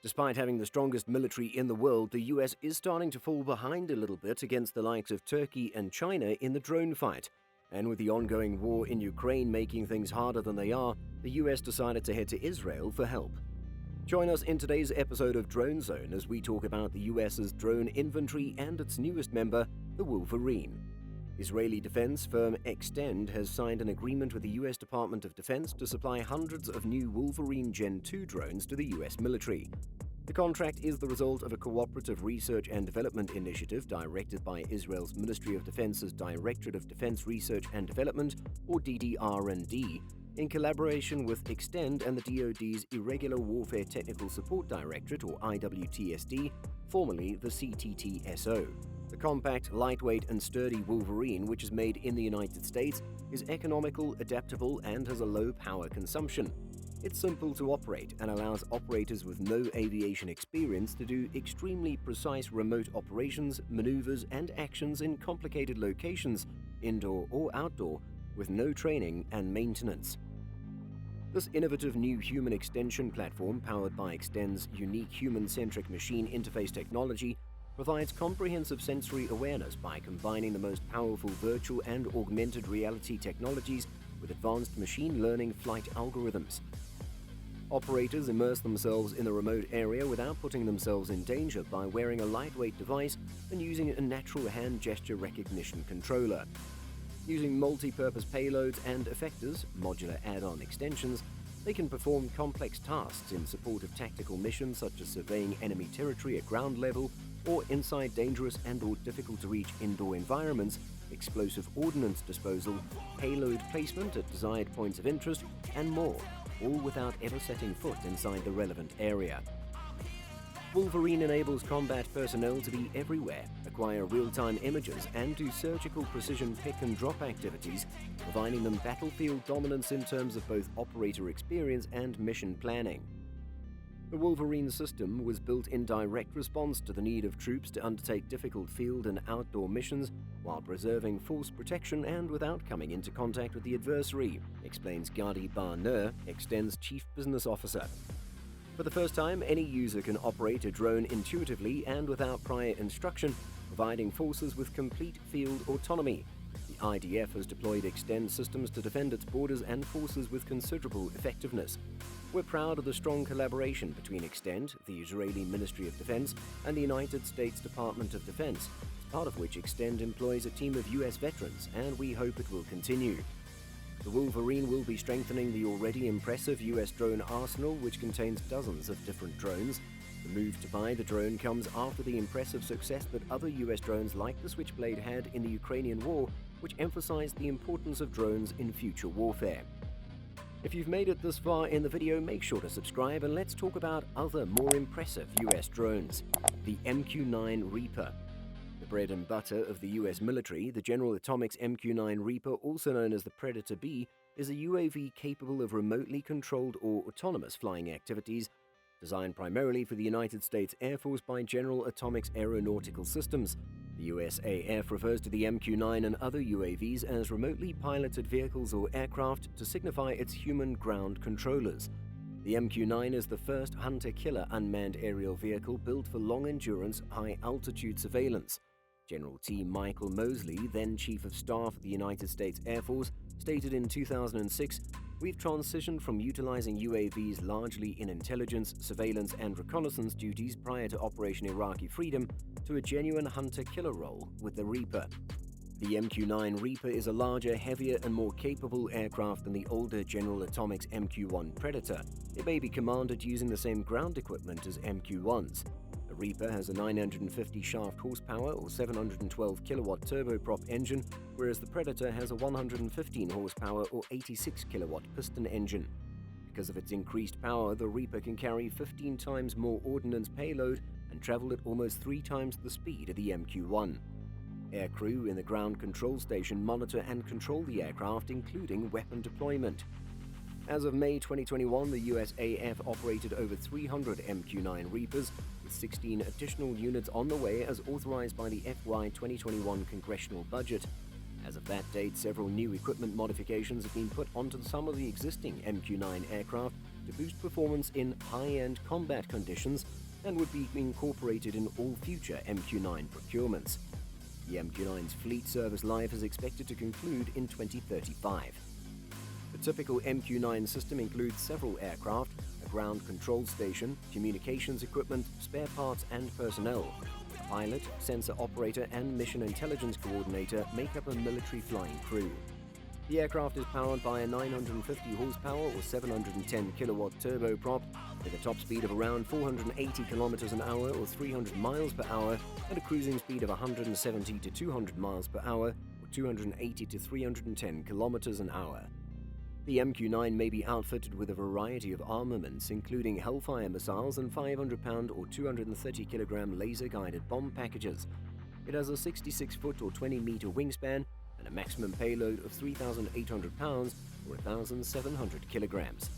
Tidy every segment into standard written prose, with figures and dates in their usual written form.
Despite having the strongest military in the world, the US is starting to fall behind a little bit against the likes of Turkey and China in the drone fight. And with the ongoing war in Ukraine making things harder than they are, the US decided to head to Israel for help. Join us in today's episode of Drone Zone as we talk about the US's drone inventory and its newest member, the Wolverine. Israeli defense firm Extend has signed an agreement with the US Department of Defense to supply hundreds of new Wolverine Gen 2 drones to the US military. The contract is the result of a cooperative research and development initiative directed by Israel's Ministry of Defense's Directorate of Defense Research and Development, or DDR&D, in collaboration with Extend and the DoD's Irregular Warfare Technical Support Directorate, or IWTSD, formerly the CTTSO. The compact, lightweight and sturdy Wolverine, which is made in the United States, is economical, adaptable and has a low power consumption. It's simple to operate and allows operators with no aviation experience to do extremely precise remote operations, maneuvers and actions in complicated locations, indoor or outdoor, with no training and maintenance. This innovative new human extension platform, powered by Extend's unique human-centric machine interface technology, provides comprehensive sensory awareness by combining the most powerful virtual and augmented reality technologies with advanced machine learning flight algorithms. Operators immerse themselves in the remote area without putting themselves in danger by wearing a lightweight device and using a natural hand gesture recognition controller. Using multi-purpose payloads and effectors, modular add-on extensions, they can perform complex tasks in support of tactical missions such as surveying enemy territory at ground level or inside dangerous and/or difficult-to-reach indoor environments, explosive ordnance disposal, payload placement at desired points of interest, and more, all without ever setting foot inside the relevant area. Wolverine enables combat personnel to be everywhere, acquire real-time images, and do surgical precision pick-and-drop activities, providing them battlefield dominance in terms of both operator experience and mission planning. The Wolverine system was built in direct response to the need of troops to undertake difficult field and outdoor missions while preserving force protection and without coming into contact with the adversary, explains Gadi Bar-Nur, Extend's Chief Business Officer. For the first time, any user can operate a drone intuitively and without prior instruction, providing forces with complete field autonomy. The IDF has deployed Extend systems to defend its borders and forces with considerable effectiveness. We're proud of the strong collaboration between Extend, the Israeli Ministry of Defense, and the United States Department of Defense, as part of which Extend employs a team of US veterans, and we hope it will continue. The Wolverine will be strengthening the already impressive US drone arsenal, which contains dozens of different drones. The move to buy the drone comes after the impressive success that other US drones like the Switchblade had in the Ukrainian war, which emphasized the importance of drones in future warfare. If you've made it this far in the video, make sure to subscribe and let's talk about other more impressive US drones. The MQ-9 Reaper. The bread and butter of the US military, the General Atomics MQ-9 Reaper, also known as the Predator B, is a UAV capable of remotely controlled or autonomous flying activities, designed primarily for the United States Air Force by General Atomics Aeronautical Systems. The USAF refers to the MQ-9 and other UAVs as remotely piloted vehicles or aircraft to signify its human ground controllers. The MQ-9 is the first hunter-killer unmanned aerial vehicle built for long-endurance, high-altitude surveillance. General T. Michael Mosley, then Chief of Staff of the United States Air Force, stated in 2006, "We've transitioned from utilizing UAVs largely in intelligence, surveillance, and reconnaissance duties prior to Operation Iraqi Freedom to a genuine hunter-killer role with the Reaper." The MQ-9 Reaper is a larger, heavier, and more capable aircraft than the older General Atomics MQ-1 Predator. It may be commanded using the same ground equipment as MQ-1s. The Reaper has a 950 shaft horsepower or 712 kilowatt turboprop engine, whereas the Predator has a 115 horsepower or 86 kilowatt piston engine. Because of its increased power, the Reaper can carry 15 times more ordnance payload and travel at almost 3 times the speed of the MQ-1. Aircrew in the ground control station monitor and control the aircraft, including weapon deployment. As of May 2021, the USAF operated over 300 MQ-9 Reapers, with 16 additional units on the way as authorized by the FY 2021 congressional budget. As of that date, several new equipment modifications have been put onto some of the existing MQ-9 aircraft, to boost performance in high-end combat conditions and would be incorporated in all future MQ-9 procurements. The MQ-9's fleet service life is expected to conclude in 2035. The typical MQ-9 system includes several aircraft, a ground control station, communications equipment, spare parts and personnel. The pilot, sensor operator and mission intelligence coordinator make up a military flying crew. The aircraft is powered by a 950 horsepower or 710 kilowatt turboprop with a top speed of around 480 kilometers an hour or 300 miles per hour and a cruising speed of 170 to 200 miles per hour or 280 to 310 kilometers an hour. The MQ-9 may be outfitted with a variety of armaments, including Hellfire missiles and 500-pound or 230-kilogram laser-guided bomb packages. It has a 66-foot or 20-meter wingspan and a maximum payload of 3,800 pounds or 1,700 kilograms.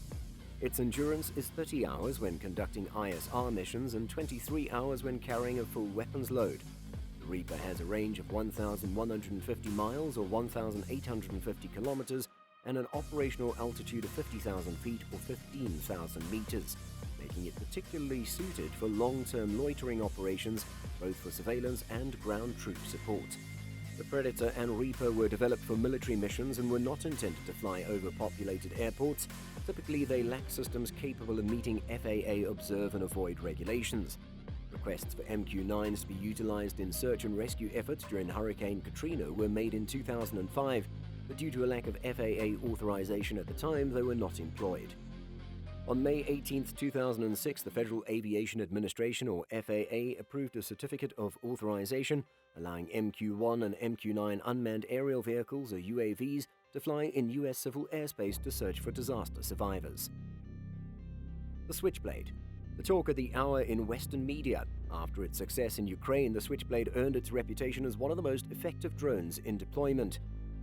Its endurance is 30 hours when conducting ISR missions and 23 hours when carrying a full weapons load. The Reaper has a range of 1,150 miles or 1,850 kilometers and an operational altitude of 50,000 feet or 15,000 meters, making it particularly suited for long-term loitering operations, both for surveillance and ground troop support. The Predator and Reaper were developed for military missions and were not intended to fly over populated airports. Typically, they lack systems capable of meeting FAA observe and avoid regulations. Requests for MQ-9s to be utilized in search and rescue efforts during Hurricane Katrina were made in 2005, but due to a lack of FAA authorization at the time, they were not employed. On May 18, 2006, the Federal Aviation Administration, or FAA, approved a Certificate of Authorization, allowing MQ-1 and MQ-9 unmanned aerial vehicles, or UAVs, to fly in U.S. civil airspace to search for disaster survivors. The Switchblade. The talk of the hour in Western media. After its success in Ukraine, the Switchblade earned its reputation as one of the most effective drones in deployment.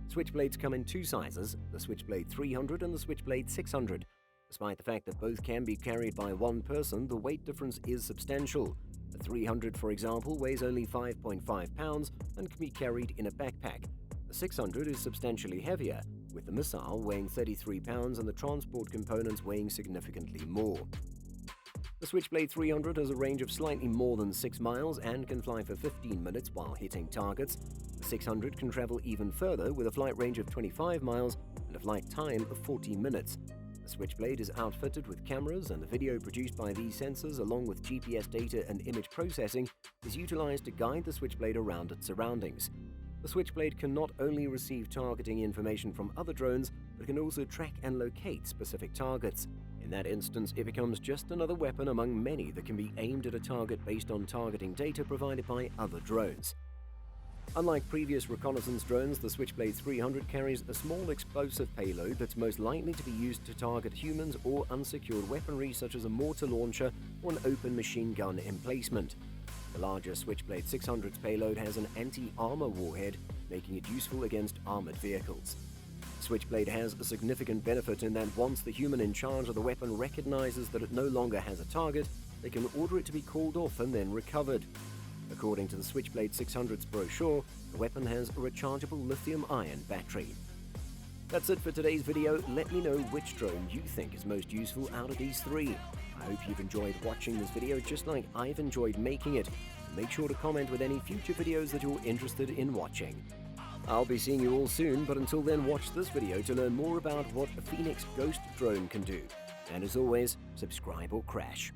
Switchblades come in two sizes, the Switchblade 300 and the Switchblade 600. Despite the fact that both can be carried by one person, the weight difference is substantial. The 300, for example, weighs only 5.5 pounds and can be carried in a backpack. The 600 is substantially heavier, with the missile weighing 33 pounds and the transport components weighing significantly more. The Switchblade 300 has a range of slightly more than 6 miles and can fly for 15 minutes while hitting targets. The 600 can travel even further with a flight range of 25 miles and a flight time of 40 minutes. The Switchblade is outfitted with cameras, and the video produced by these sensors, along with GPS data and image processing, is utilized to guide the Switchblade around its surroundings. The Switchblade can not only receive targeting information from other drones, but can also track and locate specific targets. In that instance, it becomes just another weapon among many that can be aimed at a target based on targeting data provided by other drones. Unlike previous reconnaissance drones, the Switchblade 300 carries a small explosive payload that's most likely to be used to target humans or unsecured weaponry such as a mortar launcher or an open machine gun emplacement. The larger Switchblade 600's payload has an anti-armor warhead, making it useful against armored vehicles. Switchblade has a significant benefit in that once the human in charge of the weapon recognizes that it no longer has a target, they can order it to be called off and then recovered. According to the Switchblade 600's brochure, the weapon has a rechargeable lithium-ion battery. That's it for today's video. Let me know which drone you think is most useful out of these three. I hope you've enjoyed watching this video just like I've enjoyed making it. Make sure to comment with any future videos that you're interested in watching. I'll be seeing you all soon, but until then watch this video to learn more about what a Phoenix Ghost drone can do. And as always, subscribe or crash.